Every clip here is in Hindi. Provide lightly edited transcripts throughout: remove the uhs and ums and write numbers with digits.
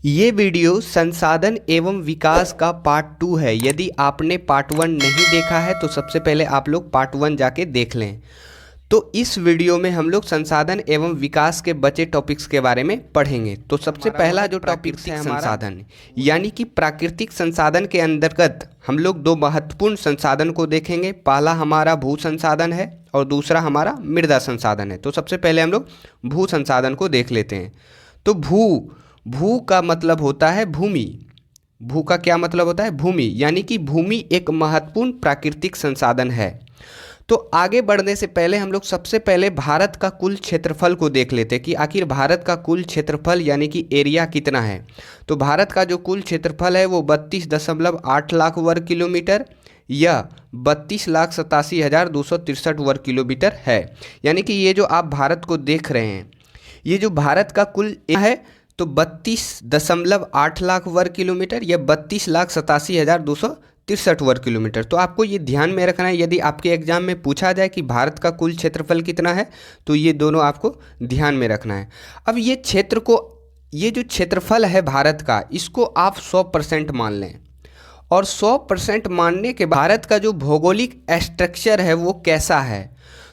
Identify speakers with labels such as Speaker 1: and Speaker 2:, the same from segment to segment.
Speaker 1: ये वीडियो संसाधन एवं विकास का पार्ट 2 है। यदि आपने पार्ट 1 नहीं देखा है तो सबसे पहले आप लोग पार्ट 1 जाके देख लें। तो इस वीडियो में हम लोग संसाधन एवं विकास के बचे टॉपिक्स के बारे में पढ़ेंगे। तो सबसे पहला जो टॉपिक्स है संसाधन, यानी कि प्राकृतिक संसाधन के अंतर्गत हम लोग दो महत्वपूर्ण संसाधन को देखेंगे। पहला हमारा भू संसाधन है और दूसरा हमारा मृदा संसाधन है। तो सबसे पहले हम लोग भू संसाधन को देख लेते हैं। तो भू का मतलब होता है भूमि। भू का क्या मतलब होता है? भूमि, यानी कि भूमि एक महत्वपूर्ण प्राकृतिक संसाधन है। तो आगे बढ़ने से पहले हम लोग सबसे पहले भारत का कुल क्षेत्रफल को देख लेते हैं कि आखिर भारत का कुल क्षेत्रफल यानी कि एरिया कितना है। तो भारत का जो कुल क्षेत्रफल है वो 32.8 लाख वर्ग किलोमीटर या 32,87,263 वर्ग किलोमीटर है। यानी कि ये जो आप भारत को देख रहे हैं, ये जो भारत का कुल है तो 32.8 लाख वर्ग किलोमीटर या 32,87,263 वर्ग किलोमीटर। तो आपको ये ध्यान में रखना है, यदि आपके एग्जाम में पूछा जाए कि भारत का कुल क्षेत्रफल कितना है तो ये दोनों आपको ध्यान में रखना है। अब ये जो क्षेत्रफल है भारत का, इसको आप 100% मान लें। और 100% मानने के भारत का जो भौगोलिक स्ट्रक्चर है वो कैसा है,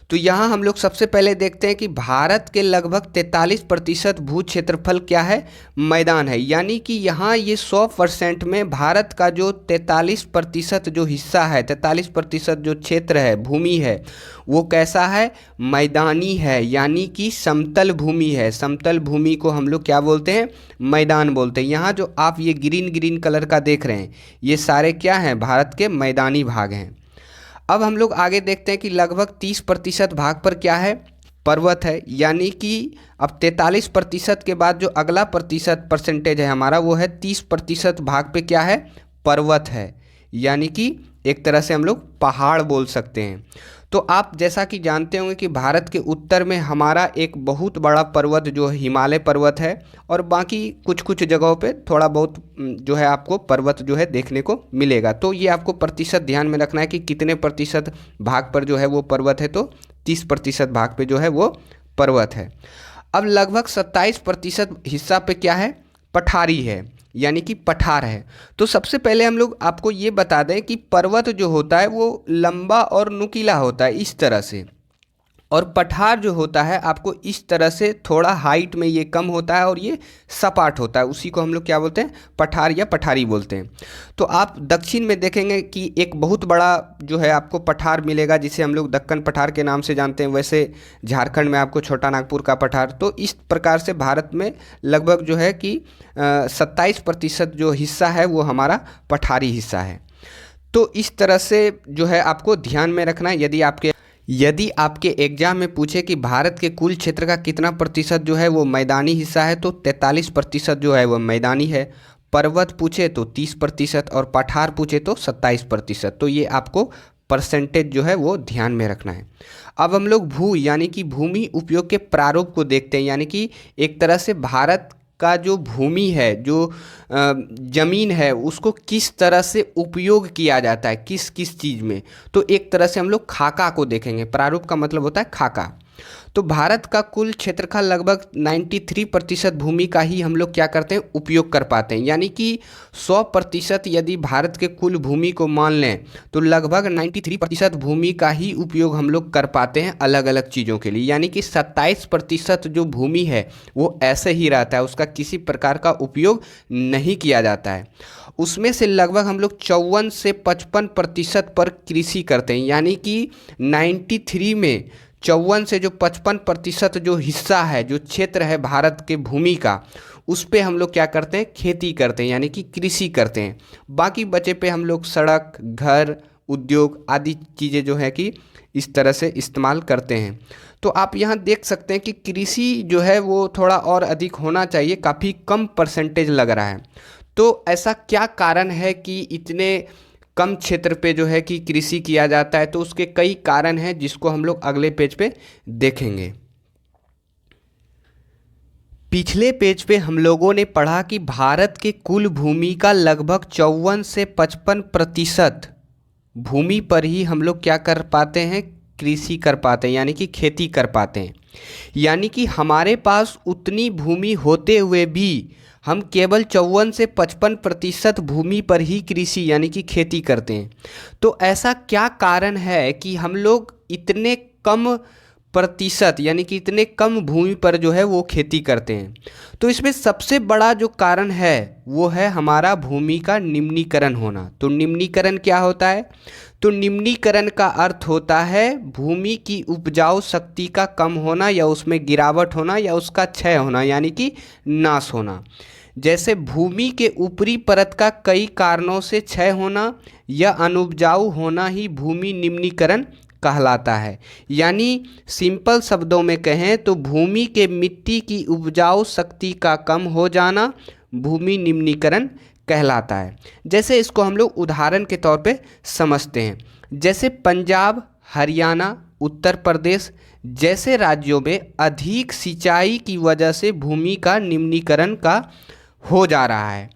Speaker 1: तो यहाँ हम लोग सबसे पहले देखते हैं कि भारत के लगभग 43% भू क्षेत्रफल क्या है? मैदान है। यानी कि यहाँ ये 100% में भारत का जो 43% जो हिस्सा है, 43% जो क्षेत्र है, भूमि है, वो कैसा है? मैदानी है, यानी कि समतल भूमि है। समतल भूमि को हम लोग क्या बोलते हैं? मैदान बोलते हैं। यहाँ जो आप ये ग्रीन कलर का देख रहे हैं, ये सारे क्या हैं? भारत के मैदानी भाग हैं। अब हम लोग आगे देखते हैं कि लगभग 30% भाग पर क्या है? पर्वत है। यानी कि अब 43% के बाद जो अगला परसेंटेज है हमारा वो है 30% भाग पे क्या है? पर्वत है। यानी कि एक तरह से हम लोग पहाड़ बोल सकते हैं। तो आप जैसा कि जानते होंगे कि भारत के उत्तर में हमारा एक बहुत बड़ा पर्वत जो हिमालय पर्वत है, और बाकी कुछ कुछ जगहों पे थोड़ा बहुत जो है आपको पर्वत जो है देखने को मिलेगा। तो ये आपको प्रतिशत ध्यान में रखना है कि कितने प्रतिशत भाग पर जो है वो पर्वत है। तो 30% भाग पे जो है वो पर्वत है। अब लगभग 27% हिस्सा पे क्या है? पठारी है, यानी कि पठार है। तो सबसे पहले हम लोग आपको ये बता दें कि पर्वत जो होता है वो लंबा और नुकीला होता है इस तरह से, और पठार जो होता है आपको इस तरह से थोड़ा हाइट में ये कम होता है और ये सपाट होता है। उसी को हम लोग क्या बोलते हैं? पठार या पठारी बोलते हैं। तो आप दक्षिण में देखेंगे कि एक बहुत बड़ा जो है आपको पठार मिलेगा, जिसे हम लोग दक्कन पठार के नाम से जानते हैं। वैसे झारखंड में आपको छोटा नागपुर का पठार। तो इस प्रकार से भारत में लगभग जो है कि 27% जो हिस्सा है वो हमारा पठारी हिस्सा है। तो इस तरह से जो है आपको ध्यान में रखना है। यदि आपके एग्जाम में पूछे कि भारत के कुल क्षेत्र का कितना प्रतिशत जो है वो मैदानी हिस्सा है, तो 43% जो है वो मैदानी है। पर्वत पूछे तो 30% और पठार पूछे तो 27%। तो ये आपको परसेंटेज जो है वो ध्यान में रखना है। अब हम लोग भू यानी कि भूमि उपयोग के प्रारूप को देखते हैं। यानी कि एक तरह से भारत का जो भूमि है, जो ज़मीन है, उसको किस तरह से उपयोग किया जाता है, किस किस चीज़ में। तो एक तरह से हम लोग खाका को देखेंगे। प्रारूप का मतलब होता है खाका। तो भारत का कुल क्षेत्र का लगभग 93% भूमि का ही हम लोग क्या करते हैं? उपयोग कर पाते हैं। यानी कि 100% यदि भारत के कुल भूमि को मान लें तो लगभग 93% भूमि का ही उपयोग हम लोग कर पाते हैं अलग अलग चीज़ों के लिए। यानी कि 27% जो भूमि है वो ऐसे ही रहता है, उसका किसी प्रकार का उपयोग नहीं किया जाता है। उसमें से लगभग हम लोग 54 से 55% पर कृषि करते हैं। यानी कि 93 में 54 से जो 55% जो हिस्सा है, जो क्षेत्र है भारत के भूमि का, उस पे हम लोग क्या करते हैं? खेती करते हैं, यानी कि कृषि करते हैं। बाकी बचे पे हम लोग सड़क, घर, उद्योग आदि चीज़ें जो है कि इस तरह से इस्तेमाल करते हैं। तो आप यहाँ देख सकते हैं कि कृषि जो है वो थोड़ा और अधिक होना चाहिए, काफ़ी कम परसेंटेज लग रहा है। तो ऐसा क्या कारण है कि इतने कम क्षेत्र पे जो है कि कृषि किया जाता है? तो उसके कई कारण हैं जिसको हम लोग अगले पेज पे देखेंगे। पिछले पेज पे हम लोगों ने पढ़ा कि भारत के कुल भूमि का लगभग 54 से 55% भूमि पर ही हम लोग क्या कर पाते हैं? कृषि कर पाते हैं, यानी कि खेती कर पाते हैं। यानी कि हमारे पास उतनी भूमि होते हुए भी हम केवल 54 से 55% भूमि पर ही कृषि यानी कि खेती करते हैं। तो ऐसा क्या कारण है कि हम लोग इतने कम प्रतिशत यानी कि इतने कम भूमि पर जो है वो खेती करते हैं? तो इसमें सबसे बड़ा जो कारण है वो है हमारा भूमि का निम्नीकरण होना। तो निम्नीकरण क्या होता है? तो निम्नीकरण का अर्थ होता है भूमि की उपजाऊ शक्ति का कम होना या उसमें गिरावट होना या उसका क्षय होना यानी कि नाश होना। जैसे भूमि के ऊपरी परत का कई कारणों से क्षय होना या अनुपजाऊ होना ही भूमि निम्नीकरण कहलाता है। यानी सिंपल शब्दों में कहें तो भूमि के मिट्टी की उपजाऊ शक्ति का कम हो जाना भूमि निम्नीकरण कहलाता है। जैसे इसको हम लोग उदाहरण के तौर पे समझते हैं, जैसे पंजाब, हरियाणा, उत्तर प्रदेश जैसे राज्यों में अधिक सिंचाई की वजह से भूमि का निम्नीकरण का हो जा रहा है।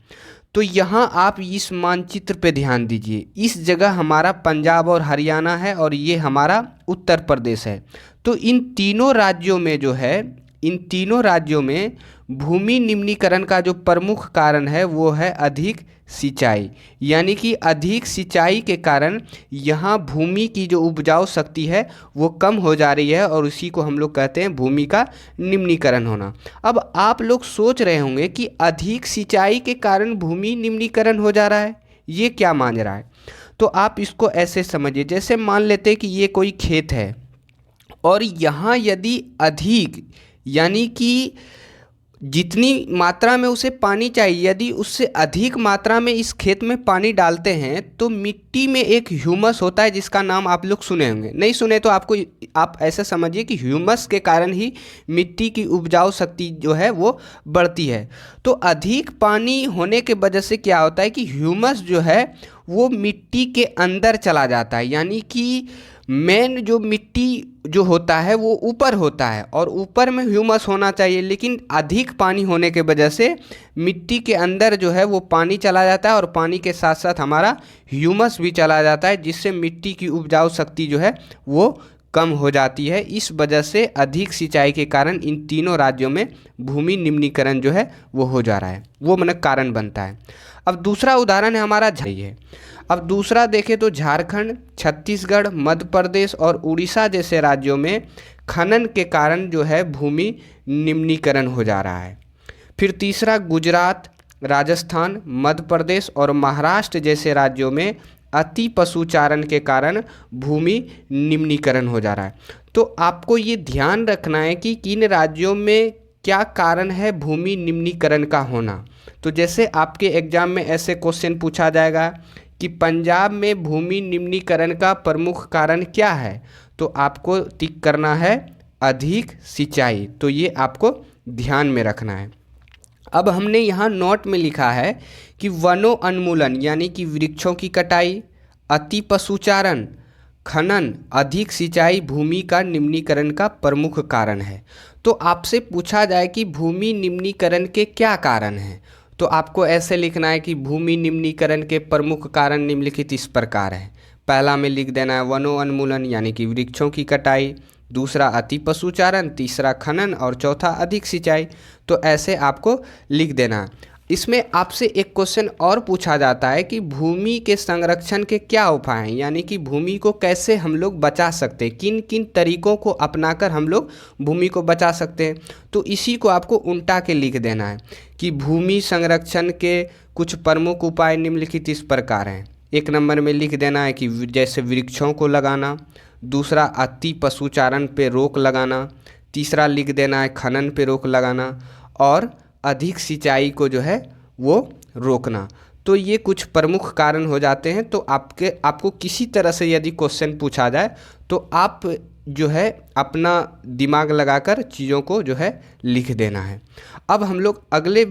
Speaker 1: तो यहाँ आप इस मानचित्र पे ध्यान दीजिए, इस जगह हमारा पंजाब और हरियाणा है और ये हमारा उत्तर प्रदेश है। तो इन तीनों राज्यों में जो है, इन तीनों राज्यों में भूमि निम्नीकरण का जो प्रमुख कारण है वो है अधिक सिंचाई। यानी कि अधिक सिंचाई के कारण यहाँ भूमि की जो उपजाऊ शक्ति है वो कम हो जा रही है और उसी को हम लोग कहते हैं भूमि का निम्नीकरण होना। अब आप लोग सोच रहे होंगे कि अधिक सिंचाई के कारण भूमि निम्नीकरण हो जा रहा है, ये क्या मान रहा है? तो आप इसको ऐसे समझिए, जैसे मान लेते हैं कि ये कोई खेत है और यहाँ यदि अधिक यानी कि जितनी मात्रा में उसे पानी चाहिए यदि उससे अधिक मात्रा में इस खेत में पानी डालते हैं तो मिट्टी में एक ह्यूमस होता है जिसका नाम आप लोग सुने होंगे। नहीं सुने तो आप ऐसा समझिए कि ह्यूमस के कारण ही मिट्टी की उपजाऊ शक्ति जो है वो बढ़ती है। तो अधिक पानी होने के वजह से क्या होता है कि ह्यूमस जो है वो मिट्टी के अंदर चला जाता है। यानी कि मेन जो मिट्टी जो होता है वो ऊपर होता है और ऊपर में ह्यूमस होना चाहिए, लेकिन अधिक पानी होने के वजह से मिट्टी के अंदर जो है वो पानी चला जाता है और पानी के साथ साथ हमारा ह्यूमस भी चला जाता है, जिससे मिट्टी की उपजाऊ शक्ति जो है वो कम हो जाती है। इस वजह से अधिक सिंचाई के कारण इन तीनों राज्यों में भूमि निम्नीकरण जो है वो हो जा रहा है, वो मतलब कारण बनता है। अब दूसरा उदाहरण है हमारा है। अब दूसरा देखें तो झारखंड, छत्तीसगढ़, मध्य प्रदेश और उड़ीसा जैसे राज्यों में खनन के कारण जो है भूमि निम्नीकरण हो जा रहा है। फिर तीसरा गुजरात, राजस्थान, मध्य प्रदेश और महाराष्ट्र जैसे राज्यों में अति पशुचारण के कारण भूमि निम्नीकरण हो जा रहा है। तो आपको ये ध्यान रखना है कि किन राज्यों में क्या कारण है भूमि निम्नीकरण का होना। तो जैसे आपके एग्जाम में ऐसे क्वेश्चन पूछा जाएगा कि पंजाब में भूमि निम्नीकरण का प्रमुख कारण क्या है, तो आपको टिक करना है अधिक सिंचाई। तो ये आपको ध्यान में रखना है। अब हमने यहाँ नोट में लिखा है कि वनोन्मूलन यानी कि वृक्षों की कटाई, अति पशुचारण, खनन, अधिक सिंचाई भूमि का निम्नीकरण का प्रमुख कारण है। तो आपसे पूछा जाए कि भूमि निम्नीकरण के क्या कारण हैं, तो आपको ऐसे लिखना है कि भूमि निम्नीकरण के प्रमुख कारण निम्नलिखित इस प्रकार है। पहला में लिख देना है वनोन्मूलन यानी कि वृक्षों की कटाई, दूसरा अति पशुचारण, तीसरा खनन और चौथा अधिक सिंचाई। तो ऐसे आपको लिख देना है। इसमें आपसे एक क्वेश्चन और पूछा जाता है कि भूमि के संरक्षण के क्या उपाय हैं, यानी कि भूमि को कैसे हम लोग बचा सकते हैं, किन किन तरीकों को अपनाकर हम लोग भूमि को बचा सकते हैं। तो इसी को आपको उल्टा के लिख देना है कि भूमि संरक्षण के कुछ प्रमुख उपाय निम्नलिखित इस प्रकार हैं। एक नंबर में लिख देना है कि जैसे वृक्षों को लगाना, दूसरा अति पशुचारण पे रोक लगाना, तीसरा लिख देना है खनन पे रोक लगाना और अधिक सिंचाई को जो है वो रोकना। तो ये कुछ प्रमुख कारण हो जाते हैं। तो आपको किसी तरह से यदि क्वेश्चन पूछा जाए तो आप जो है अपना दिमाग लगाकर चीज़ों को जो है लिख देना है। अब हम लोग अगले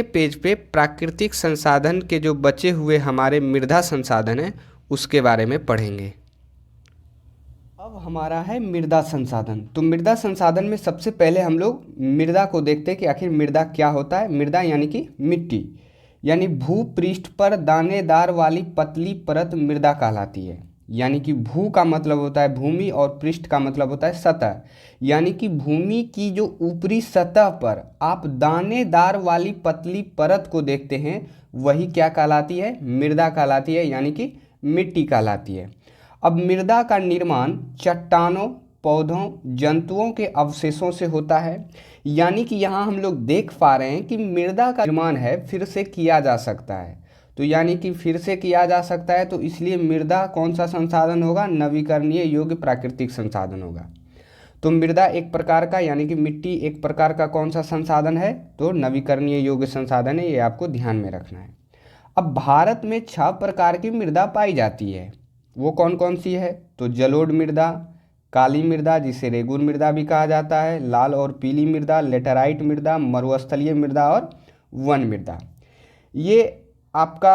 Speaker 1: पेज पे प्राकृतिक संसाधन के जो बचे हुए हमारे मृदा संसाधन हैं उसके बारे में पढ़ेंगे। अब हमारा है मृदा संसाधन। तो मृदा संसाधन में सबसे पहले हम लोग मृदा को देखते हैं कि आखिर मृदा क्या होता है। मृदा यानी कि मिट्टी, यानी भूपृष्ठ पर दानेदार वाली पतली परत मृदा कहलाती है। यानी कि भू का मतलब होता है भूमि और पृष्ठ का मतलब होता है सतह। यानी कि भूमि की जो ऊपरी सतह पर आप दानेदार वाली पतली परत को देखते हैं वही क्या कहलाती है, मृदा कहलाती है, यानी कि मिट्टी कहलाती है। अब मृदा का निर्माण चट्टानों, पौधों, जंतुओं के अवशेषों से होता है। यानी कि यहाँ हम लोग देख पा रहे हैं कि मृदा का निर्माण है फिर से किया जा सकता है। तो यानी कि फिर से किया जा सकता है, तो इसलिए मृदा कौन सा संसाधन होगा, नवीकरणीय योग्य प्राकृतिक संसाधन होगा। तो मृदा एक प्रकार का, यानी कि मिट्टी एक प्रकार का कौन सा संसाधन है, तो नवीकरणीय योग्य संसाधन है। ये आपको ध्यान में रखना है। अब भारत में 6 प्रकार की मृदा पाई जाती है। वो कौन कौन सी है, तो जलोढ़ मृदा, काली मृदा जिसे रेगुर मृदा भी कहा जाता है, लाल और पीली मृदा, लेटराइट मृदा, मरुस्थलीय मृदा और वन मृदा। ये आपका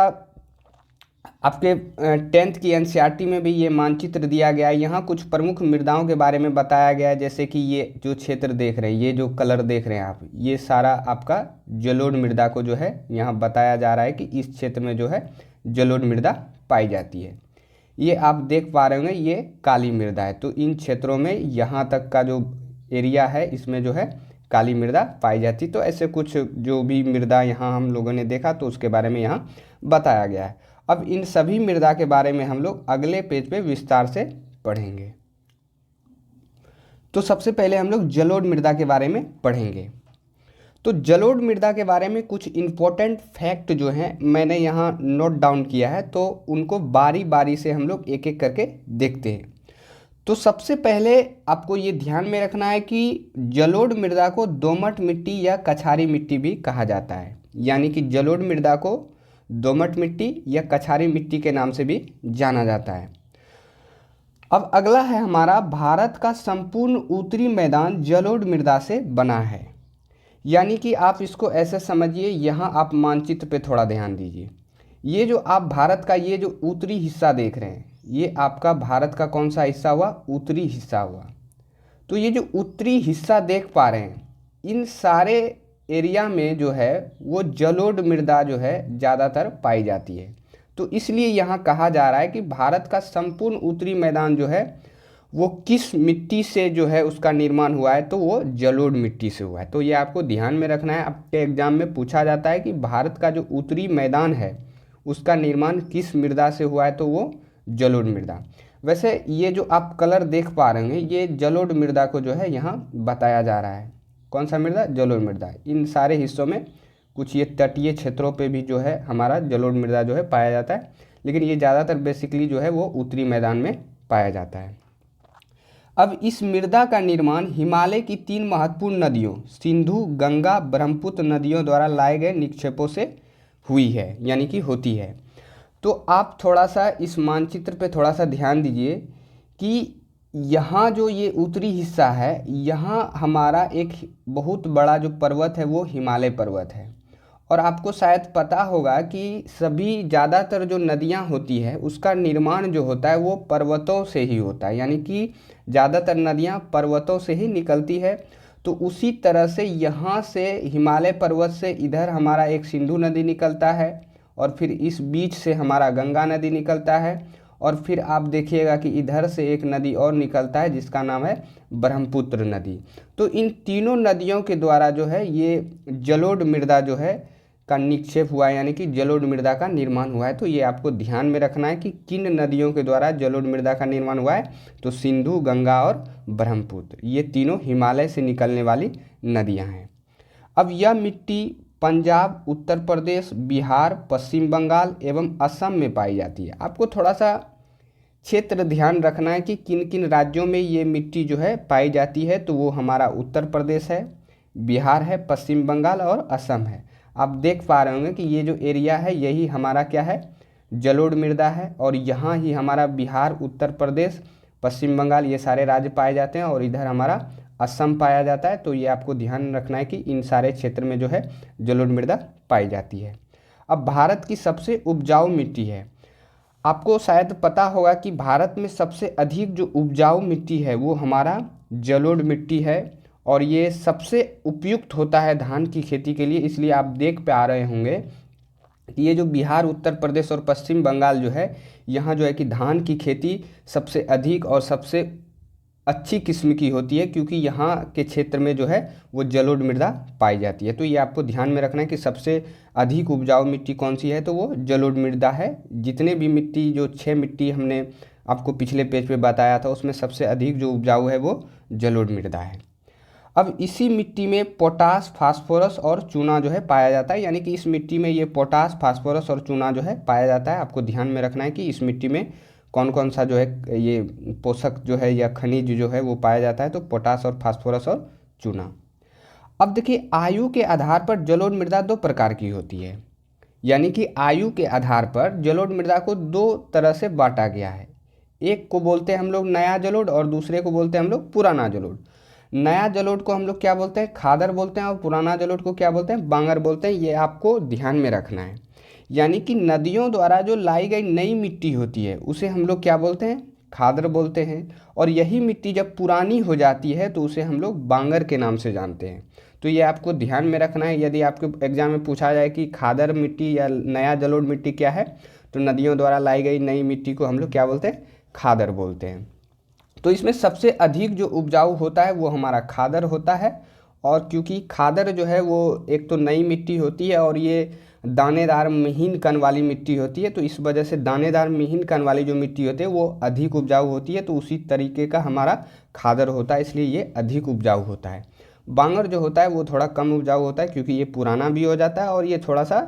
Speaker 1: आपके 10th की एनसीईआरटी में भी ये मानचित्र दिया गया है। यहाँ कुछ प्रमुख मृदाओं के बारे में बताया गया है, जैसे कि ये जो क्षेत्र देख रहे हैं, ये जो कलर देख रहे हैं आप, ये सारा आपका जलोढ़ मृदा को जो है यहाँ बताया जा रहा है कि इस क्षेत्र में जो है जलोढ़ मृदा पाई जाती है। ये आप देख पा रहे होंगे, ये काली मृदा है। तो इन क्षेत्रों में यहाँ तक का जो एरिया है इसमें जो है काली मृदा पाई जाती। तो ऐसे कुछ जो भी मृदा यहाँ हम लोगों ने देखा तो उसके बारे में यहाँ बताया गया है। अब इन सभी मृदा के बारे में हम लोग अगले पेज पे विस्तार से पढ़ेंगे। तो सबसे पहले हम लोग जलोढ़ मृदा के बारे में पढ़ेंगे। तो जलोढ़ मृदा के बारे में कुछ इम्पोर्टेंट फैक्ट जो हैं मैंने यहाँ नोट डाउन किया है, तो उनको बारी बारी से हम लोग एक एक करके देखते हैं। तो सबसे पहले आपको ये ध्यान में रखना है कि जलोढ़ मृदा को दोमट मिट्टी या कछारी मिट्टी भी कहा जाता है। यानी कि जलोढ़ मृदा को दोमट मिट्टी या कछारी मिट्टी के नाम से भी जाना जाता है। अब अगला है हमारा, भारत का संपूर्ण उत्तरी मैदान जलोढ़ मृदा से बना है। यानी कि आप इसको ऐसे समझिए, यहाँ आप मानचित्र पे थोड़ा ध्यान दीजिए। ये जो आप भारत का ये जो उत्तरी हिस्सा देख रहे हैं, ये आपका भारत का कौन सा हिस्सा हुआ, उत्तरी हिस्सा हुआ। तो ये जो उत्तरी हिस्सा देख पा रहे हैं, इन सारे एरिया में जो है वो जलोढ़ मृदा जो है ज़्यादातर पाई जाती है। तो इसलिए यहाँ कहा जा रहा है कि भारत का संपूर्ण उत्तरी मैदान जो है वो किस मिट्टी से जो है उसका निर्माण हुआ है, तो वो जलोढ़ मिट्टी से हुआ है। तो ये आपको ध्यान में रखना है। आपके एग्जाम में पूछा जाता है कि भारत का जो उत्तरी मैदान है उसका निर्माण किस मृदा से हुआ है, तो वो जलोढ़ मृदा। वैसे ये जो आप कलर देख पा रहे हैं, ये जलोढ़ मृदा को जो है यहाँ बताया जा रहा है। कौन सा मृदा, जलोढ़ मृदा। इन सारे हिस्सों में कुछ ये तटीय क्षेत्रों पे भी जो है हमारा जलोढ़ मृदा जो है पाया जाता है, लेकिन ये ज़्यादातर बेसिकली जो है वो उत्तरी मैदान में पाया जाता है। अब इस मृदा का निर्माण हिमालय की 3 महत्वपूर्ण नदियों सिंधु, गंगा, ब्रह्मपुत्र नदियों द्वारा लाए गए निक्षेपों से हुई है, यानी कि होती है। तो आप थोड़ा सा इस मानचित्र पे थोड़ा सा ध्यान दीजिए कि यहाँ जो ये उत्तरी हिस्सा है, यहाँ हमारा एक बहुत बड़ा जो पर्वत है वो हिमालय पर्वत है। और आपको शायद पता होगा कि सभी ज़्यादातर जो नदियाँ होती है उसका निर्माण जो होता है वो पर्वतों से ही होता है। यानी कि ज़्यादातर नदियाँ पर्वतों से ही निकलती है। तो उसी तरह से यहाँ से हिमालय पर्वत से इधर हमारा एक सिंधु नदी निकलता है, और फिर इस बीच से हमारा गंगा नदी निकलता है, और फिर आप देखिएगा कि इधर से एक नदी और निकलता है जिसका नाम है ब्रह्मपुत्र नदी। तो इन तीनों नदियों के द्वारा जो है ये जलोढ़ मृदा जो है का निक्षेप हुआ है, यानी कि जलोढ़ मृदा का निर्माण हुआ है। तो ये आपको ध्यान में रखना है कि किन नदियों के द्वारा जलोढ़ मृदा का निर्माण हुआ है, तो सिंधु, गंगा और ब्रह्मपुत्र, ये तीनों हिमालय से निकलने वाली नदियाँ हैं। अब यह मिट्टी पंजाब, उत्तर प्रदेश, बिहार, पश्चिम बंगाल एवं असम में पाई जाती है। आपको थोड़ा सा क्षेत्र ध्यान रखना है कि किन किन राज्यों में ये मिट्टी जो है पाई जाती है। तो वो हमारा उत्तर प्रदेश है, बिहार है, पश्चिम बंगाल और असम है। आप देख पा रहे होंगे कि ये जो एरिया है यही हमारा क्या है, जलोढ़ मृदा है, और यहाँ ही हमारा बिहार, उत्तर प्रदेश, पश्चिम बंगाल ये सारे राज्य पाए जाते हैं, और इधर हमारा असम पाया जाता है। तो ये आपको ध्यान रखना है कि इन सारे क्षेत्र में जो है जलोढ़ मृदा पाई जाती है। अब भारत की सबसे उपजाऊ मिट्टी है। आपको शायद पता होगा कि भारत में सबसे अधिक जो उपजाऊ मिट्टी है वो हमारा जलोढ़ मिट्टी है, और ये सबसे उपयुक्त होता है धान की खेती के लिए। इसलिए आप देख पा रहे होंगे कि ये जो बिहार, उत्तर प्रदेश और पश्चिम बंगाल जो है, यहाँ जो है कि धान की खेती सबसे अधिक और सबसे अच्छी किस्म की होती है, क्योंकि यहाँ के क्षेत्र में जो है वो जलोढ़ मृदा पाई जाती है। तो ये आपको ध्यान में रखना है कि सबसे अधिक उपजाऊ मिट्टी कौन सी है, तो वो जलोढ़ मृदा है। जितने भी मिट्टी, जो 6 मिट्टी हमने आपको पिछले पेज पे बताया था, उसमें सबसे अधिक जो उपजाऊ है वो जलोढ़ मृदा है। अब इसी मिट्टी में पोटास, फास्फोरस और चूना जो है पाया जाता है, यानी कि इस मिट्टी में ये पोटास, फास्फोरस और चूना जो है पाया जाता है। आपको ध्यान में रखना है कि इस मिट्टी में कौन कौन सा जो है ये पोषक जो है या खनिज जो है वो पाया जाता है, तो पोटास और फास्फोरस और चूना। अब देखिए, आयु के आधार पर जलोढ़ मृदा 2 प्रकार की होती है, यानी कि आयु के आधार पर जलोढ़ मृदा को 2 तरह से बांटा गया है। एक को बोलते हैं हम लोग नया जलोढ़ और दूसरे को बोलते हैं हम लोग पुराना जलोढ़। नया जलोढ़ को हम लोग क्या बोलते हैं, खादर बोलते हैं, और पुराना जलोढ़ को क्या बोलते हैं, बांगर बोलते हैं। ये आपको ध्यान में रखना है। यानी कि नदियों द्वारा जो लाई गई नई मिट्टी होती है उसे हम लोग क्या बोलते हैं, खादर बोलते हैं। और यही मिट्टी जब पुरानी हो जाती है तो उसे हम लोग बांगर के नाम से जानते हैं। तो ये आपको ध्यान में रखना है। यदि आपके एग्जाम में पूछा जाए कि खादर मिट्टी या नया जलोढ़ मिट्टी क्या है, तो नदियों द्वारा लाई गई नई मिट्टी को हम लोग क्या बोलते हैं, खादर बोलते हैं। तो इसमें सबसे अधिक जो उपजाऊ होता है वो हमारा खादर होता है। और क्योंकि खादर जो है वो एक तो नई मिट्टी होती है और ये दानेदार महीन कण वाली मिट्टी होती है, तो इस वजह से दानेदार महीन कण वाली जो मिट्टी होती है वो अधिक उपजाऊ होती है। तो उसी तरीके का हमारा खादर होता है, इसलिए ये अधिक उपजाऊ होता है। बांगर जो होता है वो थोड़ा कम उपजाऊ होता है, क्योंकि ये पुराना भी हो जाता है और ये थोड़ा सा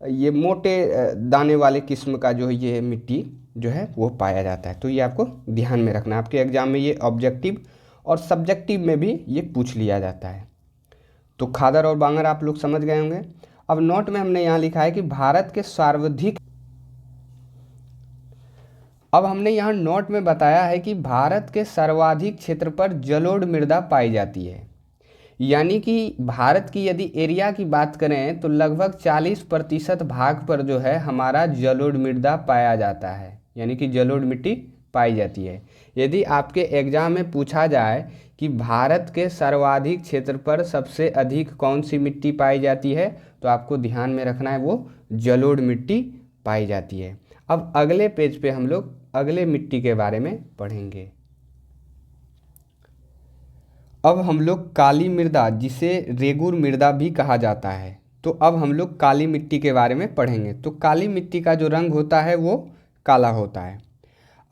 Speaker 1: ये मोटे दाने वाले किस्म का जो है ये मिट्टी जो है वो पाया जाता है। तो ये आपको ध्यान में रखना है। आपके एग्जाम में ये ऑब्जेक्टिव और सब्जेक्टिव में भी ये पूछ लिया जाता है। तो खादर और बांगर आप लोग समझ गए होंगे। अब नोट में हमने यहाँ लिखा है कि भारत के सर्वाधिक, अब हमने यहाँ नोट में बताया है कि भारत के सर्वाधिक क्षेत्र पर जलोढ़ मृदा पाई जाती है। यानी कि भारत की यदि एरिया की बात करें तो लगभग 40% भाग पर जो है हमारा जलोढ़ मृदा पाया जाता है, यानी कि जलोढ़ मिट्टी पाई जाती है। यदि आपके एग्जाम में पूछा जाए कि भारत के सर्वाधिक क्षेत्र पर सबसे अधिक कौन सी मिट्टी पाई जाती है, तो आपको ध्यान में रखना है वो जलोढ़ मिट्टी पाई जाती है। अब अगले पेज पे हम लोग अगले मिट्टी के बारे में पढ़ेंगे। अब हम लोग काली मृदा, जिसे रेगुर मृदा भी कहा जाता है, तो अब हम लोग काली मिट्टी के बारे में पढ़ेंगे। तो काली मिट्टी का जो रंग होता है वो काला होता है।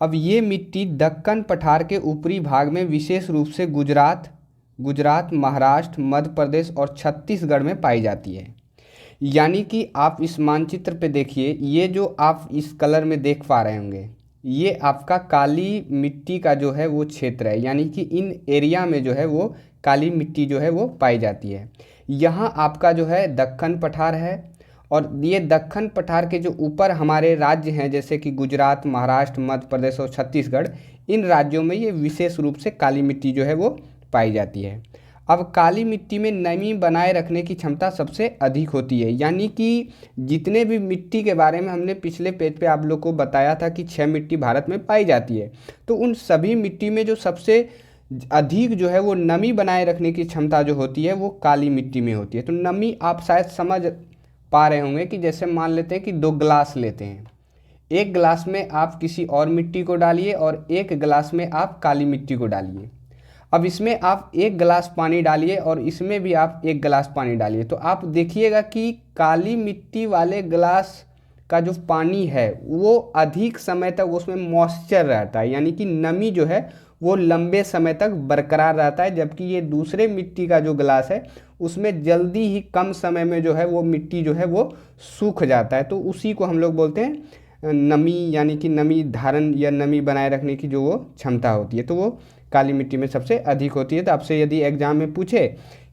Speaker 1: अब ये मिट्टी दक्कन पठार के ऊपरी भाग में विशेष रूप से गुजरात, महाराष्ट्र, मध्य प्रदेश और छत्तीसगढ़ में पाई जाती है। यानी कि आप इस मानचित्र पे देखिए, ये जो आप इस कलर में देख पा रहे होंगे, ये आपका काली मिट्टी का जो है वो क्षेत्र है। यानी कि इन एरिया में जो है वो काली मिट्टी जो है वो पाई जाती है। यहाँ आपका जो है दक्कन पठार है, और ये दक्कन पठार के जो ऊपर हमारे राज्य हैं जैसे कि गुजरात, महाराष्ट्र, मध्य प्रदेश और छत्तीसगढ़, इन राज्यों में ये विशेष रूप से काली मिट्टी जो है वो पाई जाती है। अब काली मिट्टी में नमी बनाए रखने की क्षमता सबसे अधिक होती है। यानी कि जितने भी मिट्टी के बारे में हमने पिछले पेज पे आप लोग को बताया था कि 6 मिट्टी भारत में पाई जाती है, तो उन सभी मिट्टी में जो सबसे अधिक जो है वो नमी बनाए रखने की क्षमता जो होती है वो काली मिट्टी में होती है। तो नमी आप शायद समझ पा रहे होंगे कि जैसे मान लेते हैं कि 2 गिलास लेते हैं, एक गिलास में आप किसी और मिट्टी को डालिए और एक गिलास में आप काली मिट्टी को डालिए। अब इसमें आप 1 गिलास पानी डालिए और इसमें भी आप 1 गिलास पानी डालिए, तो आप देखिएगा कि काली मिट्टी वाले गिलास का जो पानी है वो अधिक समय तक उसमें मॉइस्चर रहता है, यानी कि नमी जो है वो लंबे समय तक बरकरार रहता है। जबकि ये दूसरे मिट्टी का जो गिलास है उसमें जल्दी ही कम समय में जो है वो मिट्टी जो है वो सूख जाता है। तो उसी को हम लोग बोलते हैं नमी, यानी कि नमी धारण या नमी बनाए रखने की जो वो क्षमता होती है, तो वो काली मिट्टी में सबसे अधिक होती है। तो आपसे यदि एग्जाम में पूछे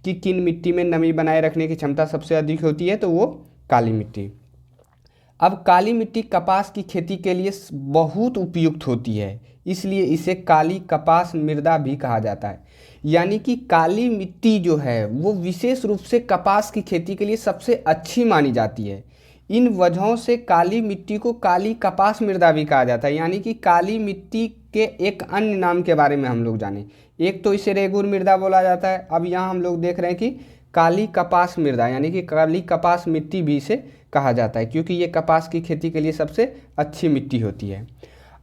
Speaker 1: कि किन मिट्टी में नमी बनाए रखने की क्षमता सबसे अधिक होती है, तो वो काली मिट्टी। अब काली मिट्टी कपास की खेती के लिए बहुत उपयुक्त होती है, इसलिए इसे काली कपास मृदा भी कहा जाता है। यानी कि काली मिट्टी जो है वो विशेष रूप से कपास की खेती के लिए सबसे अच्छी मानी जाती है। इन वजहों से काली मिट्टी को काली कपास मृदा भी कहा जाता है। यानी कि काली मिट्टी के एक अन्य नाम के बारे में हम लोग जानें, एक तो इसे रेगुर मृदा बोला जाता है। अब यहाँ हम लोग देख रहे हैं कि काली कपास मृदा, यानी कि काली कपास मिट्टी भी इसे कहा जाता है, क्योंकि ये कपास की खेती के लिए सबसे अच्छी मिट्टी होती है।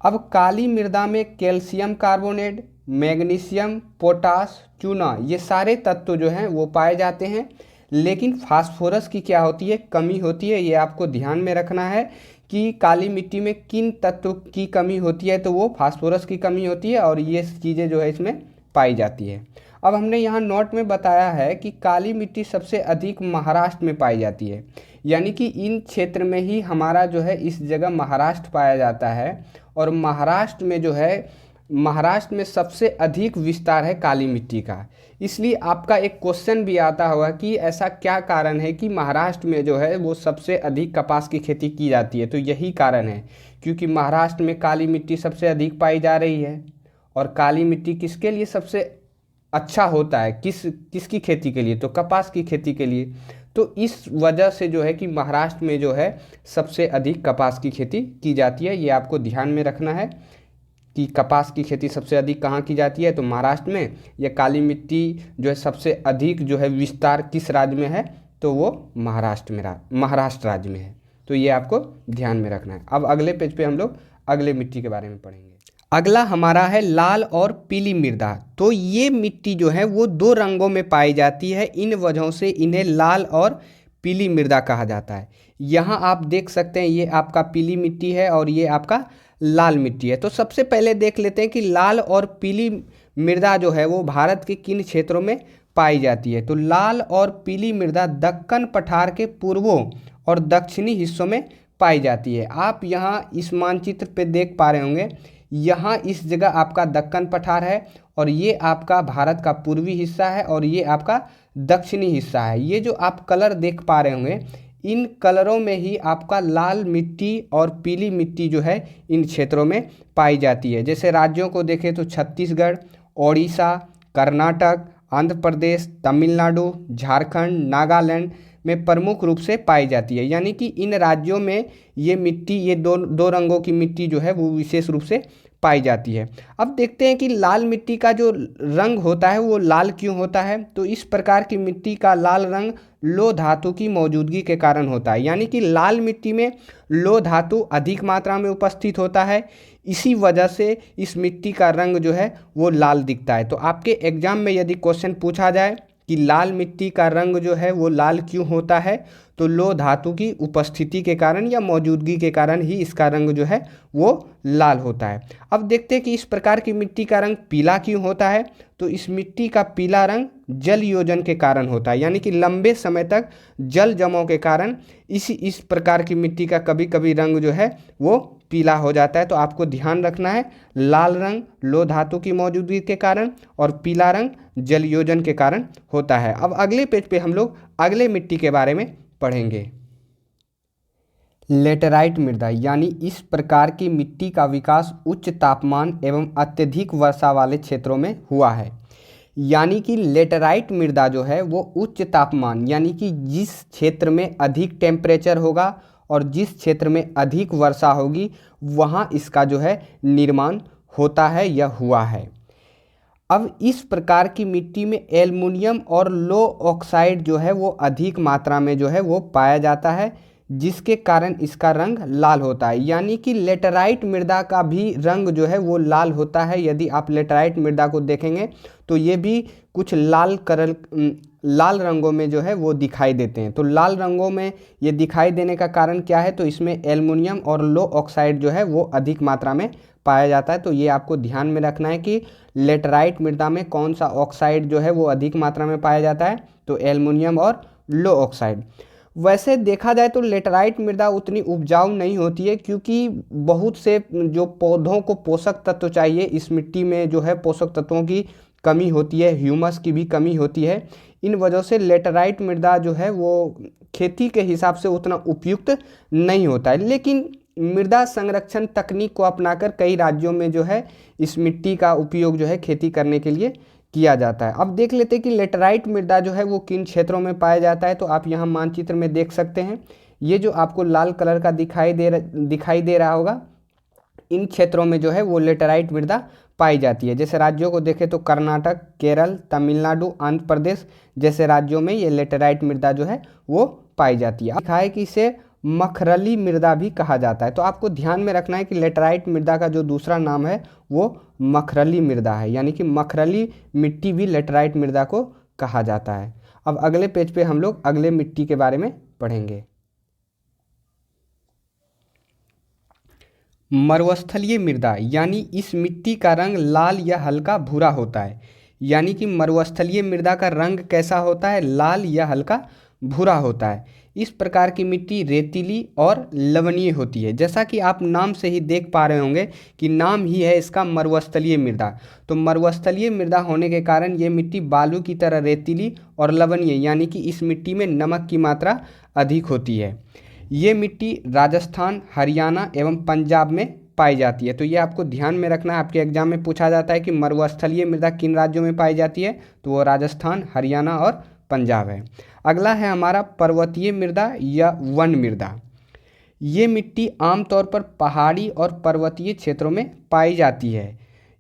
Speaker 1: अब काली मृदा में कैल्शियम कार्बोनेट, मैग्नीशियम, पोटास, चूना, ये सारे तत्व जो हैं वो पाए जाते हैं, लेकिन फास्फोरस की क्या होती है, कमी होती है। ये आपको ध्यान में रखना है कि काली मिट्टी में किन तत्व की कमी होती है, तो वो फास्फोरस की कमी होती है और ये चीज़ें जो है इसमें पाई जाती है। अब हमने यहाँ नोट में बताया है कि काली मिट्टी सबसे अधिक महाराष्ट्र में पाई जाती है, यानी कि इन क्षेत्र में ही हमारा जो है इस जगह महाराष्ट्र पाया जाता है, और महाराष्ट्र में जो है, महाराष्ट्र में सबसे अधिक विस्तार है काली मिट्टी का। इसलिए आपका एक क्वेश्चन भी आता होगा कि ऐसा क्या कारण है कि महाराष्ट्र में जो है वो सबसे अधिक कपास की खेती की जाती है। तो यही कारण है, क्योंकि महाराष्ट्र में काली मिट्टी सबसे अधिक पाई जा रही है। और काली मिट्टी किसके लिए सबसे अच्छा होता है, किसकी खेती के लिए, तो कपास की खेती के लिए। तो इस वजह से जो है कि महाराष्ट्र में जो है सबसे अधिक कपास की खेती की जाती है। ये आपको ध्यान में रखना है कि कपास की खेती सबसे अधिक कहाँ की जाती है, तो महाराष्ट्र में। या काली मिट्टी जो है सबसे अधिक जो है विस्तार किस राज्य में है, तो वो महाराष्ट्र राज्य में है। तो ये आपको ध्यान में रखना है। अब अगले पेज पे हम लोग अगले मिट्टी के बारे में पढ़ेंगे। अगला हमारा है लाल और पीली मृदा। तो ये मिट्टी जो है वो दो रंगों में पाई जाती है, इन वजहों से इन्हें लाल और पीली मृदा कहा जाता है। यहाँ आप देख सकते हैं, ये आपका पीली मिट्टी है और ये आपका लाल मिट्टी है। तो सबसे पहले देख लेते हैं कि लाल और पीली मृदा जो है वो भारत के किन क्षेत्रों में पाई जाती है। तो लाल और पीली मृदा दक्कन पठार के पूर्वों और दक्षिणी हिस्सों में पाई जाती है। आप यहाँ इस मानचित्र पे देख पा रहे होंगे, यहाँ इस जगह आपका दक्कन पठार है और ये आपका भारत का पूर्वी हिस्सा है और ये आपका दक्षिणी हिस्सा है। ये जो आप कलर देख पा रहे होंगे, इन कलरों में ही आपका लाल मिट्टी और पीली मिट्टी जो है इन क्षेत्रों में पाई जाती है। जैसे राज्यों को देखें तो छत्तीसगढ़, ओडिशा, कर्नाटक, आंध्र प्रदेश, तमिलनाडु, झारखंड, नागालैंड में प्रमुख रूप से पाई जाती है। यानी कि इन राज्यों में ये मिट्टी, ये दो रंगों की मिट्टी जो है वो विशेष रूप से पाई जाती है। अब देखते हैं कि लाल मिट्टी का जो रंग होता है वो लाल क्यों होता है। तो इस प्रकार की मिट्टी का लाल रंग लोह धातु की मौजूदगी के कारण होता है। यानी कि लाल मिट्टी में लोह धातु अधिक मात्रा में उपस्थित होता है, इसी वजह से इस मिट्टी का रंग जो है वो लाल दिखता है। तो आपके एग्जाम में यदि क्वेश्चन पूछा जाए कि लाल मिट्टी का रंग जो है वो लाल क्यों होता है, तो लोह धातु की उपस्थिति के कारण या मौजूदगी के कारण ही इसका रंग जो है वो लाल होता है। अब देखते हैं कि इस प्रकार की मिट्टी का रंग पीला क्यों होता है। तो इस मिट्टी का पीला रंग जल योजन के कारण होता है, यानी कि लंबे समय तक जल जमाव के कारण इस प्रकार की मिट्टी का कभी कभी रंग जो है वो पीला हो जाता है। तो आपको ध्यान रखना है, लाल रंग लोह धातु की मौजूदगी के कारण और पीला रंग जल योजन के कारण होता है। अब अगले पेज पे हम लोग अगले मिट्टी के बारे में पढ़ेंगे। लेटेराइट मृदा, यानी इस प्रकार की मिट्टी का विकास उच्च तापमान एवं अत्यधिक वर्षा वाले क्षेत्रों में हुआ है। यानी कि लेटेराइट मृदा जो है वो उच्च तापमान, यानी कि जिस क्षेत्र में अधिक टेम्परेचर होगा और जिस क्षेत्र में अधिक वर्षा होगी वहाँ इसका जो है निर्माण होता है या हुआ है। अब इस प्रकार की मिट्टी में एल्युमिनियम और लो ऑक्साइड जो है वो अधिक मात्रा में जो है वो पाया जाता है, जिसके कारण इसका रंग लाल होता है। यानी कि लेटेराइट मृदा का भी रंग जो है वो लाल होता है। यदि आप लेटेराइट मृदा को देखेंगे तो ये भी कुछ लाल रंगों में जो है वो दिखाई देते हैं। तो लाल रंगों में ये दिखाई देने का कारण क्या है, तो इसमें एल्युमिनियम और लो ऑक्साइड जो है वो अधिक मात्रा में पाया जाता है। तो ये आपको ध्यान में रखना है कि लेटेराइट मृदा में कौन सा ऑक्साइड जो है वो अधिक मात्रा में पाया जाता है, तो एल्युमिनियम और लो ऑक्साइड। वैसे देखा जाए तो लेटेराइट मृदा उतनी उपजाऊ नहीं होती है, क्योंकि बहुत से जो पौधों को पोषक तत्व चाहिए इस मिट्टी में जो है पोषक तत्वों की कमी होती है, ह्यूमस की भी कमी होती है। इन वजह से लेटेराइट मृदा जो है वो खेती के हिसाब से उतना उपयुक्त नहीं होता है। लेकिन मृदा संरक्षण तकनीक को अपनाकर कई राज्यों में जो है इस मिट्टी का उपयोग जो है खेती करने के लिए किया जाता है। अब देख लेते हैं कि लेटेराइट मृदा जो है वो किन क्षेत्रों में पाया जाता है। तो आप यहाँ मानचित्र में देख सकते हैं, ये जो आपको लाल कलर का दिखाई दे रहा होगा, इन क्षेत्रों में जो है वो लेटेराइट मृदा पाई जाती है। जैसे राज्यों को देखें तो कर्नाटक, केरल, तमिलनाडु, आंध्र प्रदेश जैसे राज्यों में ये लेटेराइट मृदा जो है वो पाई जाती है। लिखा है कि इसे मखरली मृदा भी कहा जाता है। तो आपको ध्यान में रखना है कि लेटराइट मृदा का जो दूसरा नाम है वो मखरली मृदा है, यानी कि मखरली मिट्टी भी लेटराइट मृदा को कहा जाता है। अब अगले पेज पे हम लोग अगले मिट्टी के बारे में पढ़ेंगे। मरुस्थलीय मृदा, यानी इस मिट्टी का रंग लाल या हल्का भूरा होता है। यानी कि मरुस्थलीय मृदा का रंग कैसा होता है? लाल या हल्का भूरा होता है। इस प्रकार की मिट्टी रेतीली और लवणीय होती है। जैसा कि आप नाम से ही देख पा रहे होंगे कि नाम ही है इसका मरुस्थलीय मृदा। तो मरुस्थलीय मृदा होने के कारण ये मिट्टी बालू की तरह रेतीली और लवणीय, यानी कि इस मिट्टी में नमक की मात्रा अधिक होती है। ये मिट्टी राजस्थान, हरियाणा एवं पंजाब में पाई जाती है। तो ये आपको ध्यान में रखना है। आपके एग्जाम में पूछा जाता है कि मरुस्थलीय मृदा किन राज्यों में पाई जाती है, तो वो राजस्थान, हरियाणा और पंजाब है। अगला है हमारा पर्वतीय मृदा या वन मृदा। ये मिट्टी आमतौर पर पहाड़ी और पर्वतीय क्षेत्रों में पाई जाती है,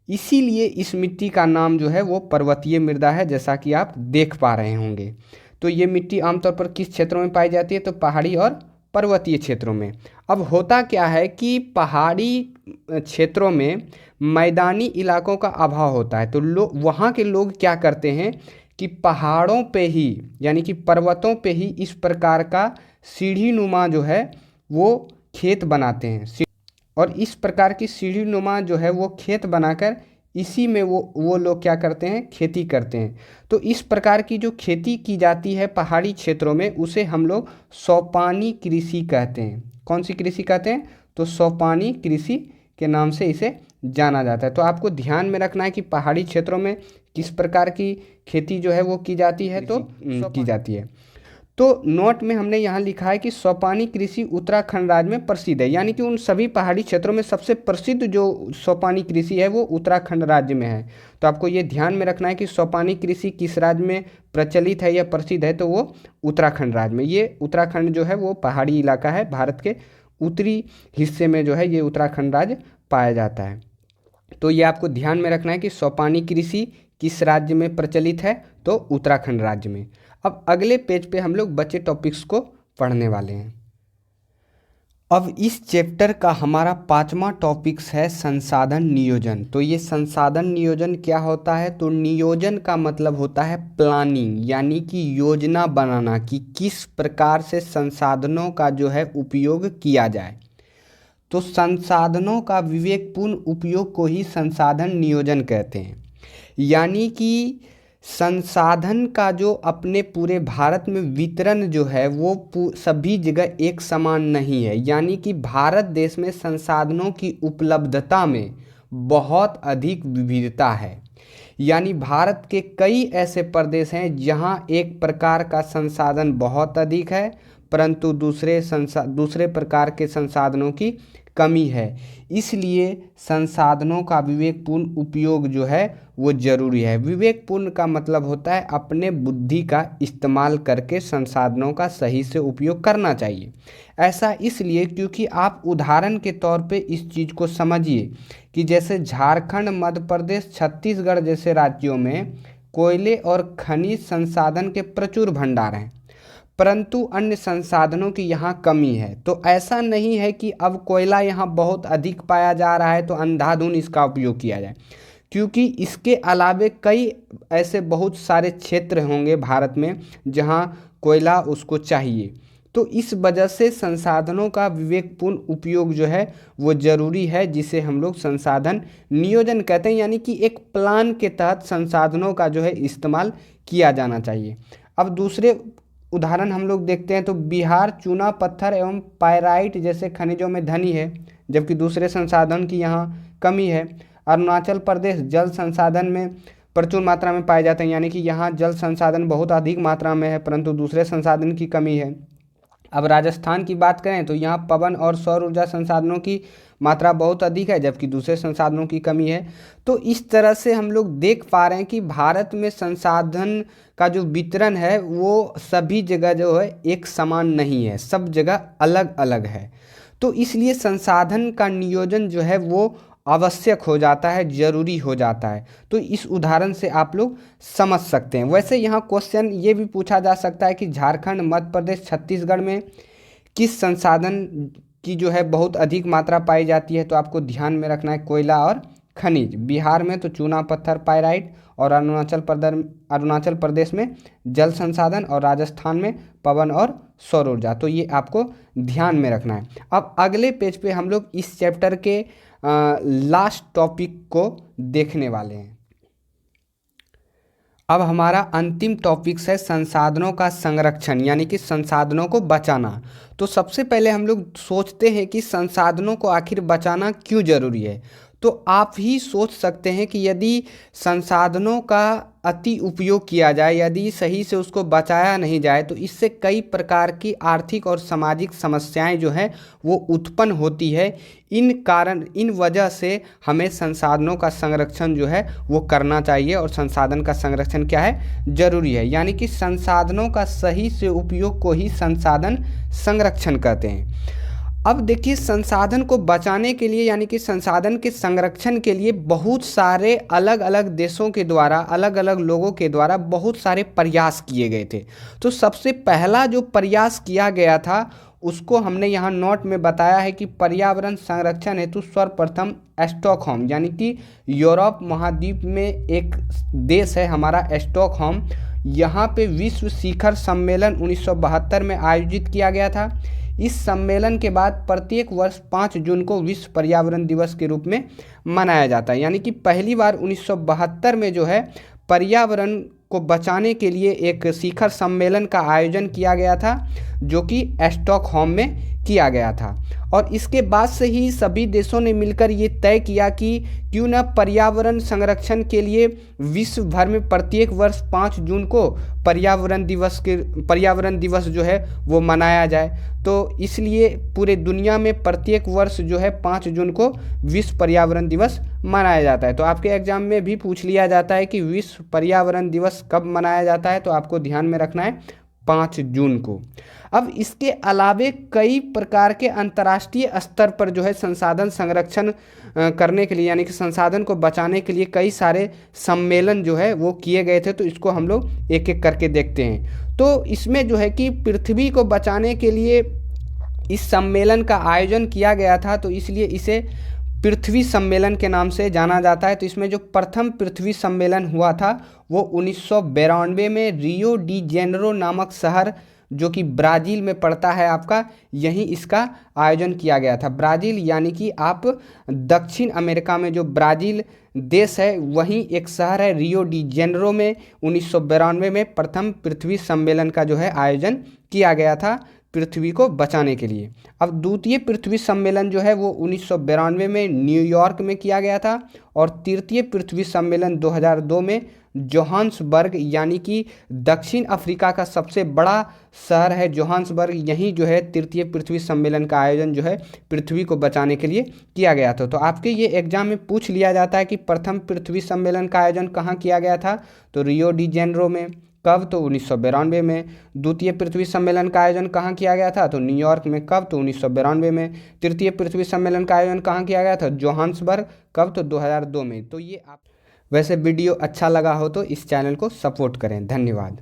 Speaker 1: इसीलिए इस मिट्टी का नाम जो है वो पर्वतीय मृदा है, जैसा कि आप देख पा रहे होंगे। तो ये मिट्टी आमतौर पर किस क्षेत्रों में पाई जाती है? तो पहाड़ी और पर्वतीय क्षेत्रों में। अब होता क्या है कि पहाड़ी क्षेत्रों में मैदानी इलाकों का अभाव होता है, तो वहाँ के लोग क्या करते हैं कि पहाड़ों पे ही, यानी कि पर्वतों पे ही इस प्रकार का सीढ़ी नुमा जो है वो खेत बनाते हैं। और इस प्रकार की सीढ़ी नुमा जो है वो खेत बनाकर इसी में वो लोग क्या करते हैं? खेती करते हैं। तो इस प्रकार की जो खेती की जाती है पहाड़ी क्षेत्रों में, उसे हम लोग सोपानी कृषि कहते हैं। कौन सी कृषि कहते हैं? तो सोपानी कृषि के नाम से इसे जाना जाता है। तो आपको ध्यान में रखना है कि पहाड़ी क्षेत्रों में किस प्रकार की खेती जो है वो की जाती है, तो की जाती है। तो नोट में हमने यहाँ लिखा है कि सोपानी कृषि उत्तराखंड राज्य में प्रसिद्ध है, यानी कि उन सभी पहाड़ी क्षेत्रों में सबसे प्रसिद्ध जो सोपानी कृषि है वो उत्तराखंड राज्य में है। तो आपको ये ध्यान में रखना है कि सोपानी कृषि किस राज्य में प्रचलित है या प्रसिद्ध है, तो वो उत्तराखंड राज्य में। ये उत्तराखंड जो है वो पहाड़ी इलाका है, भारत के उत्तरी हिस्से में जो है ये उत्तराखंड राज्य पाया जाता है। तो ये आपको ध्यान में रखना है कि सोपानी कृषि किस राज्य में प्रचलित है, तो उत्तराखंड राज्य में। अब अगले पेज पे हम लोग बचे टॉपिक्स को पढ़ने वाले हैं। अब इस चैप्टर का हमारा 5वां टॉपिक्स है संसाधन नियोजन। तो ये संसाधन नियोजन क्या होता है? तो नियोजन का मतलब होता है प्लानिंग, यानी कि योजना बनाना कि किस प्रकार से संसाधनों का जो है उपयोग किया जाए। तो संसाधनों का विवेकपूर्ण उपयोग को ही संसाधन नियोजन कहते हैं। यानी कि संसाधन का जो अपने पूरे भारत में वितरण जो है वो सभी जगह एक समान नहीं है। यानी कि भारत देश में संसाधनों की उपलब्धता में बहुत अधिक विविधता है। यानी भारत के कई ऐसे प्रदेश हैं जहां एक प्रकार का संसाधन बहुत अधिक है, परंतु दूसरे प्रकार के संसाधनों की कमी है। इसलिए संसाधनों का विवेकपूर्ण उपयोग जो है वो जरूरी है। विवेकपूर्ण का मतलब होता है अपने बुद्धि का इस्तेमाल करके संसाधनों का सही से उपयोग करना चाहिए। ऐसा इसलिए क्योंकि आप उदाहरण के तौर पे इस चीज़ को समझिए कि जैसे झारखंड, मध्य प्रदेश, छत्तीसगढ़ जैसे राज्यों में कोयले और खनिज संसाधन के प्रचुर भंडार हैं, परंतु अन्य संसाधनों की यहाँ कमी है। तो ऐसा नहीं है कि अब कोयला यहाँ बहुत अधिक पाया जा रहा है तो अंधाधुंध इसका उपयोग किया जाए, क्योंकि इसके अलावे कई ऐसे बहुत सारे क्षेत्र होंगे भारत में जहाँ कोयला उसको चाहिए। तो इस वजह से संसाधनों का विवेकपूर्ण उपयोग जो है वो ज़रूरी है, जिसे हम लोग संसाधन नियोजन कहते हैं। यानी कि एक प्लान के तहत संसाधनों का जो है इस्तेमाल किया जाना चाहिए। अब दूसरे उदाहरण हम लोग देखते हैं तो बिहार चूना पत्थर एवं पायराइट जैसे खनिजों में धनी है, जबकि दूसरे संसाधन की यहाँ कमी है। अरुणाचल प्रदेश जल संसाधन में प्रचुर मात्रा में पाए जाते हैं, यानी कि यहाँ जल संसाधन बहुत अधिक मात्रा में है, परंतु दूसरे संसाधन की कमी है। अब राजस्थान की बात करें तो यहाँ पवन और सौर ऊर्जा संसाधनों की मात्रा बहुत अधिक है, जबकि दूसरे संसाधनों की कमी है। तो इस तरह से हम लोग देख पा रहे हैं कि भारत में संसाधन का जो वितरण है वो सभी जगह जो है एक समान नहीं है, सब जगह अलग अलग है। तो इसलिए संसाधन का नियोजन जो है वो आवश्यक हो जाता है, जरूरी हो जाता है। तो इस उदाहरण से आप लोग समझ सकते हैं। वैसे यहाँ क्वेश्चन ये भी पूछा जा सकता है कि झारखंड, मध्य प्रदेश, छत्तीसगढ़ में किस संसाधन की जो है बहुत अधिक मात्रा पाई जाती है, तो आपको ध्यान में रखना है कोयला और खनिज। बिहार में तो चूना पत्थर पाइराइट, और अरुणाचल प्रदेश में जल संसाधन, और राजस्थान में पवन और सौर ऊर्जा। तो ये आपको ध्यान में रखना है। अब अगले पेज पे हम लोग इस चैप्टर के लास्ट टॉपिक को देखने वाले हैं। अब हमारा अंतिम टॉपिक है संसाधनों का संरक्षण, यानी कि संसाधनों को बचाना। तो सबसे पहले हम लोग सोचते हैं कि संसाधनों को आखिर बचाना क्यों जरूरी है। तो आप ही सोच सकते हैं कि यदि संसाधनों का अति उपयोग किया जाए, यदि सही से उसको बचाया नहीं जाए, तो इससे कई प्रकार की आर्थिक और सामाजिक समस्याएं जो है वो उत्पन्न होती है। इन वजह से हमें संसाधनों का संरक्षण जो है वो करना चाहिए, और संसाधन का संरक्षण क्या है, जरूरी है। यानी कि संसाधनों का सही से उपयोग को ही संसाधन संरक्षण कहते हैं। अब देखिए, संसाधन को बचाने के लिए, यानी कि संसाधन के संरक्षण के लिए बहुत सारे अलग अलग देशों के द्वारा, अलग अलग लोगों के द्वारा बहुत सारे प्रयास किए गए थे। तो सबसे पहला जो प्रयास किया गया था उसको हमने यहाँ नोट में बताया है कि पर्यावरण संरक्षण हेतु सर्वप्रथम स्टॉकहोम, यानी कि यूरोप महाद्वीप में एक देश है हमारा स्टॉकहोम, यहाँ पे विश्व शिखर सम्मेलन 1972 में आयोजित किया गया था। इस सम्मेलन के बाद प्रत्येक वर्ष 5 जून को विश्व पर्यावरण दिवस के रूप में मनाया जाता है। यानी कि पहली बार 1972 में जो है पर्यावरण को बचाने के लिए एक शिखर सम्मेलन का आयोजन किया गया था, जो कि स्टॉकहोम में किया गया था। और इसके बाद से ही सभी देशों ने मिलकर ये तय किया कि क्यों न पर्यावरण संरक्षण के लिए विश्व भर में प्रत्येक वर्ष 5 जून को पर्यावरण दिवस जो है वो मनाया जाए। तो इसलिए पूरे दुनिया में प्रत्येक वर्ष जो है 5 जून को विश्व पर्यावरण दिवस मनाया जाता है। तो आपके एग्जाम में भी पूछ लिया जाता है कि विश्व पर्यावरण दिवस कब मनाया जाता है, तो आपको ध्यान में रखना है 5 जून को। अब इसके अलावे कई प्रकार के अंतर्राष्ट्रीय स्तर पर जो है संसाधन संरक्षण करने के लिए, यानी कि संसाधन को बचाने के लिए कई सारे सम्मेलन जो है वो किए गए थे। तो इसको हम लोग एक एक करके देखते हैं। तो इसमें जो है कि पृथ्वी को बचाने के लिए इस सम्मेलन का आयोजन किया गया था, तो इसलिए इसे पृथ्वी सम्मेलन के नाम से जाना जाता है। तो इसमें जो प्रथम पृथ्वी सम्मेलन हुआ था वो 1992 में रियो डी जेनेरो नामक शहर, जो कि ब्राज़ील में पड़ता है आपका, यहीं इसका आयोजन किया गया था। ब्राज़ील यानी कि आप दक्षिण अमेरिका में जो ब्राज़ील देश है वहीं एक शहर है रियो डी जेनेरो में 1992 में प्रथम पृथ्वी सम्मेलन का जो है आयोजन किया गया था पृथ्वी को बचाने के लिए। अब द्वितीय पृथ्वी सम्मेलन जो है वो 1992 में न्यूयॉर्क में किया गया था, और तृतीय पृथ्वी सम्मेलन 2002 में जोहान्सबर्ग, यानी कि दक्षिण अफ्रीका का सबसे बड़ा शहर है जोहान्सबर्ग, यहीं जो है तृतीय पृथ्वी सम्मेलन का आयोजन जो है पृथ्वी को बचाने के लिए किया गया था। तो आपके ये एग्जाम में पूछ लिया जाता है कि प्रथम पृथ्वी सम्मेलन का आयोजन कहाँ किया गया था, तो रियो डी जेनेरो में। कब, तो 1992 में। द्वितीय पृथ्वी सम्मेलन का आयोजन कहाँ किया गया था, तो न्यूयॉर्क में। कब, तो 1992 में। तृतीय पृथ्वी सम्मेलन का आयोजन कहाँ किया गया था, जोहान्सबर्ग। कब, तो 2002 में। तो ये आप, वैसे वीडियो अच्छा लगा हो तो इस चैनल को सपोर्ट करें। धन्यवाद।